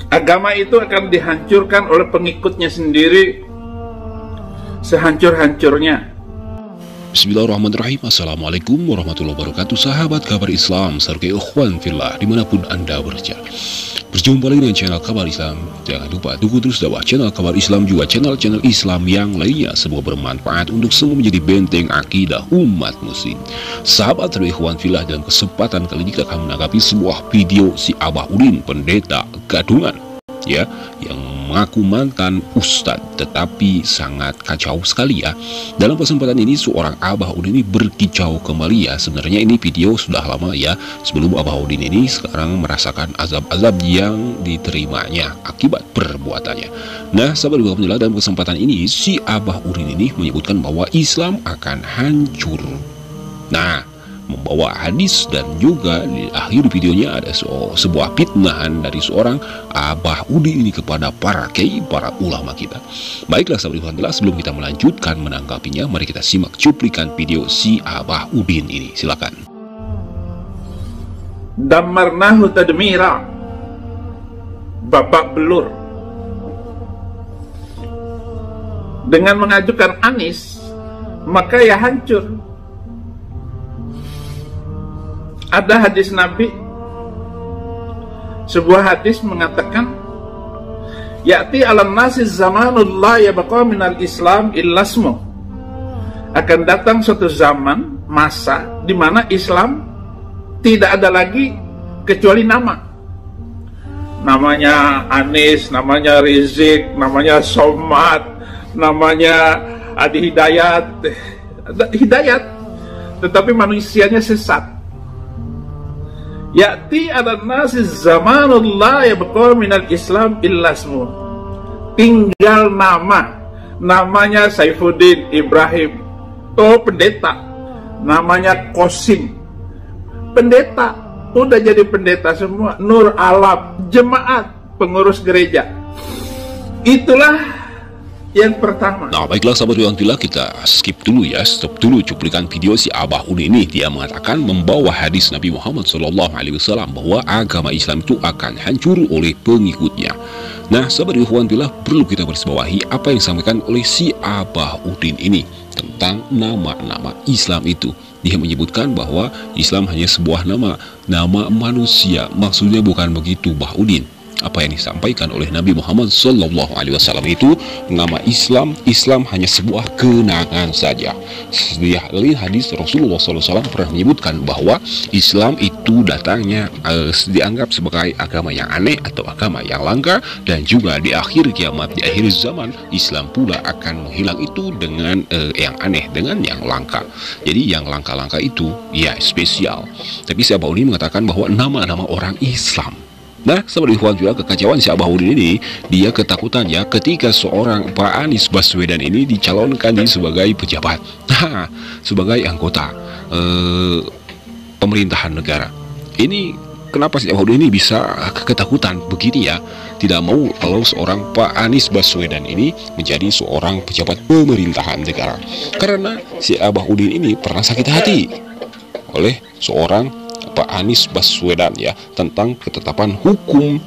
Agama itu akan dihancurkan oleh pengikutnya sendiri sehancur-hancurnya. Bismillahirrahmanirrahim. Assalamualaikum warahmatullahi wabarakatuh. Sahabat kabar Islam serta ikhwan fillah dimanapun anda berada. Berjumpa lagi dengan channel Kabar Islam. Jangan lupa tunggu terus dakwah channel Kabar Islam, juga channel-channel Islam yang lainnya. Semoga bermanfaat untuk semua, menjadi benteng akidah umat muslim. Sahabat serta ikhwan fillah, dalam kesempatan kali ini kita akan menanggapi sebuah video si Abah Udin, pendeta gadungan, ya, yang mengaku mantan ustadz, tetapi sangat kacau sekali ya. Dalam kesempatan ini seorang Abah Udin ini berkicau kembali ya. Sebenarnya ini video sudah lama ya, sebelum Abah Udin ini sekarang merasakan azab-azab yang diterimanya akibat perbuatannya. Nah, sahabat Alhamdulillah, dalam kesempatan ini si Abah Udin ini menyebutkan bahwa Islam akan hancur. Nah, membawa hadis, dan juga di akhir videonya ada sebuah fitnahan dari seorang Abah Udin ini kepada para kiai, para ulama kita. Baiklah sahabat Alhamdulillah, sebelum kita melanjutkan menanggapinya, mari kita simak cuplikan video si Abah Udin ini. Silakan. Damarnahu tadmira, babak belur. Dengan mengajukan Anies, maka ya hancur. Ada hadis Nabi, sebuah hadis mengatakan, ya'ti alam nasi zamanul la yabqa minal islam illasmu. Akan datang suatu zaman, masa di mana Islam tidak ada lagi kecuali nama. Namanya Anies, namanya Rizik, namanya Somad, namanya Adi Hidayat, tetapi manusianya sesat. Ya'ti ala nasi zamanul la yabqa minal islam illasmu. Tinggal nama, namanya Saifuddin Ibrahim, pendeta, namanya Kosim, pendeta, udah jadi pendeta semua. Nur Alam, jemaat, pengurus gereja. Itulah yang pertama. Nah, baiklah sahabat Alhamdulillah, kita skip dulu ya, stop dulu cuplikan video si Abah Udin ini. Dia mengatakan membawa hadis Nabi Muhammad SAW bahwa agama Islam itu akan hancur oleh pengikutnya. Nah, sahabat Alhamdulillah, perlu kita bersbawahi apa yang disampaikan oleh si Abah Udin ini tentang nama-nama Islam itu. Dia menyebutkan bahwa Islam hanya sebuah nama manusia. Maksudnya bukan begitu, Bah Udin. Apa yang disampaikan oleh Nabi Muhammad SAW itu, nama Islam hanya sebuah kenangan saja. Di hadis Rasulullah SAW pernah menyebutkan bahwa Islam itu datangnya dianggap sebagai agama yang aneh atau agama yang langka, dan juga di akhir kiamat, di akhir zaman, Islam pula akan menghilang itu dengan yang aneh, dengan yang langka. Jadi yang langka-langka itu ya spesial. Tapi si Abah Udin mengatakan bahwa nama-nama orang Islam. Nah, sahabat ikhwan juga, kekacauan si Abah Udin ini, dia ketakutan ya ketika seorang Pak Anies Baswedan ini dicalonkan sebagai pejabat, sebagai anggota pemerintahan negara. Ini kenapa si Abah Udin ini bisa ketakutan begini ya, tidak mau kalau seorang Pak Anies Baswedan ini menjadi seorang pejabat pemerintahan negara. Karena si Abah Udin ini pernah sakit hati oleh seorang Pak Anies Baswedan ya, tentang ketetapan hukum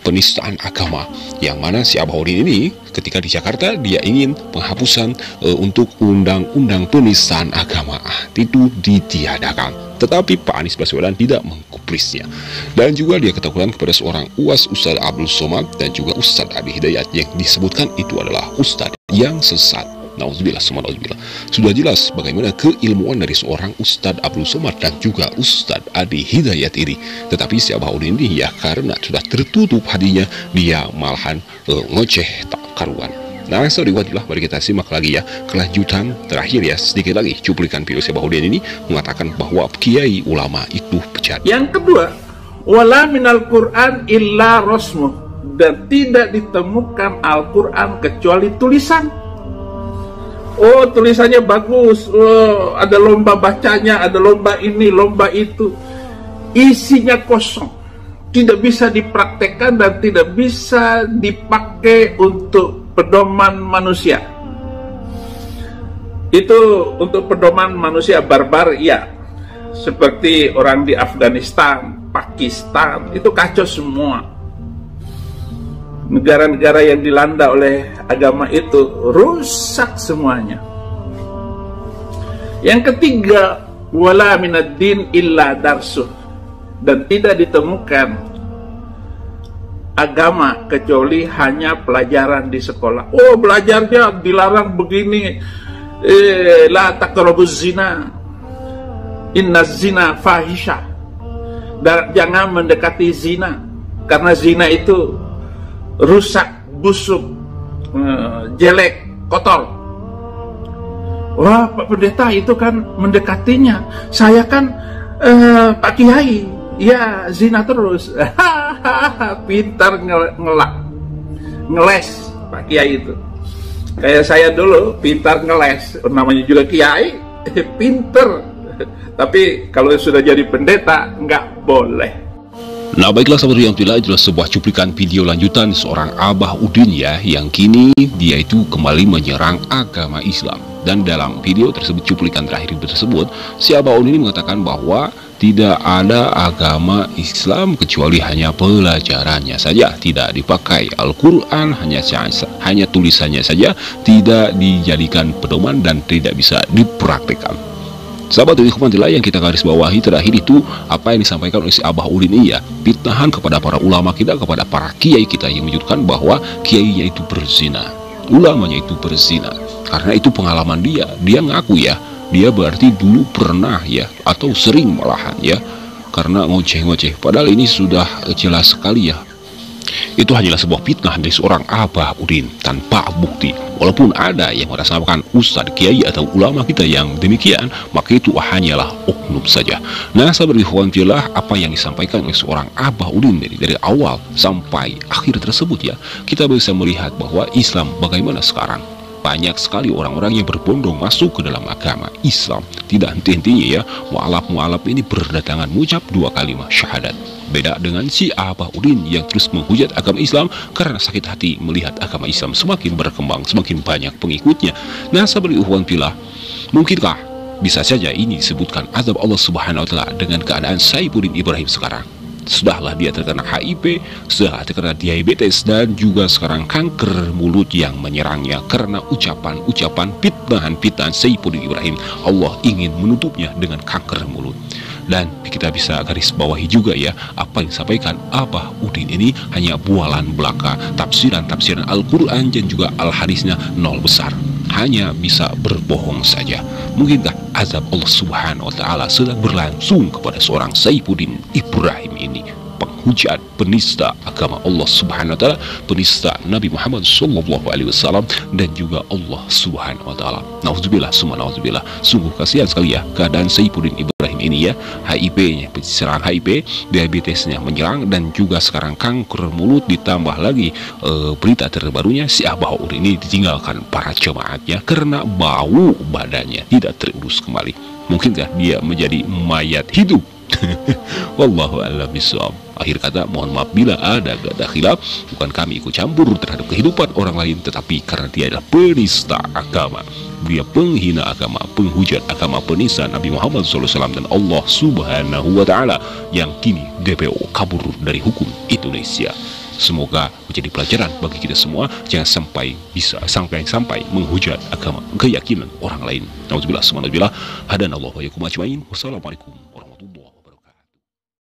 penistaan agama, yang mana si Abah Udin ini ketika di Jakarta dia ingin penghapusan untuk undang-undang penistaan agama itu ditiadakan, tetapi Pak Anies Baswedan tidak menggubrisnya. Dan juga dia ketakutan kepada seorang Ustadz Abdul Somad dan juga Ustadz Adi Hidayat, yang disebutkan itu adalah Ustadz yang sesat. Nauzubillah, nauzubillah. Sudah jelas bagaimana keilmuan dari seorang Ustadz Abdul Somad dan juga Ustadz Adi Hidayat ini. Tetapi si Abah Udin ini ya, karena sudah tertutup hatinya, dia malahan ngoceh tak karuan. Nah, saudara, mari kita simak lagi ya kelanjutan terakhir ya, sedikit lagi cuplikan video si Abah Udin ini mengatakan bahwa kiai ulama itu bejat. Yang kedua, wala minal Qur'an illa rasmuh, dan tidak ditemukan Al-Quran kecuali tulisan. Oh, tulisannya bagus, oh, ada lomba bacanya, ada lomba ini, lomba itu. Isinya kosong, tidak bisa dipraktekkan dan tidak bisa dipakai untuk pedoman manusia. Itu untuk pedoman manusia barbar, ya. Seperti orang di Afghanistan, Pakistan, itu kacau semua. negara-negara yang dilanda oleh agama itu rusak semuanya. Yang ketiga, wala minad din illa darsuh, dan tidak ditemukan agama kecuali hanya pelajaran di sekolah. Oh, belajarnya dilarang begini, la taqrabuz zina, inna zina fahisha, dan jangan mendekati zina karena zina itu rusak, busuk, jelek, kotor. Wah, Pak Pendeta, itu kan mendekatinya. Saya kan Pak Kiai, ya zina terus. Pintar ngeles Pak Kiai itu. Kayak saya dulu pintar ngeles, namanya juga Kiai, pinter. Tapi kalau sudah jadi pendeta nggak boleh. Nah, baiklah sahabat yang tidak, adalah sebuah cuplikan video lanjutan seorang Abah Udin ya, yang kini dia itu kembali menyerang agama Islam. Dan dalam video tersebut, cuplikan terakhir tersebut, si Abah Udin ini mengatakan bahwa tidak ada agama Islam kecuali hanya pelajarannya saja, tidak dipakai Al-Quran, hanya tulisannya saja, tidak dijadikan pedoman dan tidak bisa dipraktikkan. Sahabat dari Hukumantillah yang kita garis bawahi terakhir itu apa yang disampaikan oleh si Abah Udin ini ya, fitnahan kepada para ulama kita, kepada para kiai kita, yang menunjukkan bahwa kiainya itu berzina, ulamanya itu berzina. Karena itu pengalaman dia ngaku ya, dia berarti dulu pernah ya, atau sering malahan ya, karena ngoceh-ngoceh. Padahal ini sudah jelas sekali ya, itu hanyalah sebuah fitnah dari seorang Abah Udin tanpa bukti. Walaupun ada yang merasakan ustadz, kiai atau ulama kita yang demikian, maka itu hanyalah oknum saja. Nah, sahabat ikhwanillah, apa yang disampaikan oleh seorang Abah Udin dari awal sampai akhir tersebut ya, kita bisa melihat bahwa Islam bagaimana sekarang. Banyak sekali orang-orang yang berbondong masuk ke dalam agama Islam. Tidak henti-hentinya ya, mu'alaf ini berdatangan mengucap 2 kalimat syahadat. Beda dengan si Abah Udin yang terus menghujat agama Islam karena sakit hati melihat agama Islam semakin berkembang, semakin banyak pengikutnya. Nah, sahabat ikhwanillah, mungkinkah bisa saja ini disebutkan azab Allah Subhanahu wa Ta'ala dengan keadaan Saifuddin Ibrahim sekarang? Sudahlah dia terkena HIV, sudah terkena diabetes, dan juga sekarang kanker mulut yang menyerangnya karena ucapan-ucapan fitnahan Saifuddin Ibrahim. Allah ingin menutupnya dengan kanker mulut. Dan kita bisa garis bawahi juga ya, apa yang disampaikan Abah Udin ini hanya bualan belaka, tafsiran Al-Quran dan juga Al-Hadisnya nol besar, hanya bisa berbohong saja. Mungkinkah azab Allah Subhanahu wa Ta'ala sedang berlangsung kepada seorang Saifuddin Ibrahim ini, penghujat, penista agama Allah Subhanahu wa Ta'ala, penista Nabi Muhammad SAW, dan juga Allah Subhanahu wa Ta'ala. Nauzubillah, summa nauzubillah. Sungguh kasihan sekali ya keadaan Saifuddin Ibrahim ini ya. HIV-nya serang HIV, diabetesnya menyerang, dan juga sekarang kanker mulut, ditambah lagi berita terbarunya si Abah Udin ini ditinggalkan para jemaatnya karena bau badannya tidak terurus kembali. Mungkinkah dia menjadi mayat hidup? Wallahu a'lam bishawab. Akhir kata, mohon maaf bila ada khilaf, bukan kami ikut campur terhadap kehidupan orang lain, tetapi karena dia adalah penista agama, dia penghina agama, penghujat agama, penista Nabi Muhammad SAW dan Allah Subhanahu wa Ta'ala, yang kini DPO kabur dari hukum Indonesia. Semoga menjadi pelajaran bagi kita semua, jangan sampai menghujat agama, keyakinan orang lain. Nauzubillah, subhanallah, hadanallahu wa iyyakum ajmain. Wassalamualaikum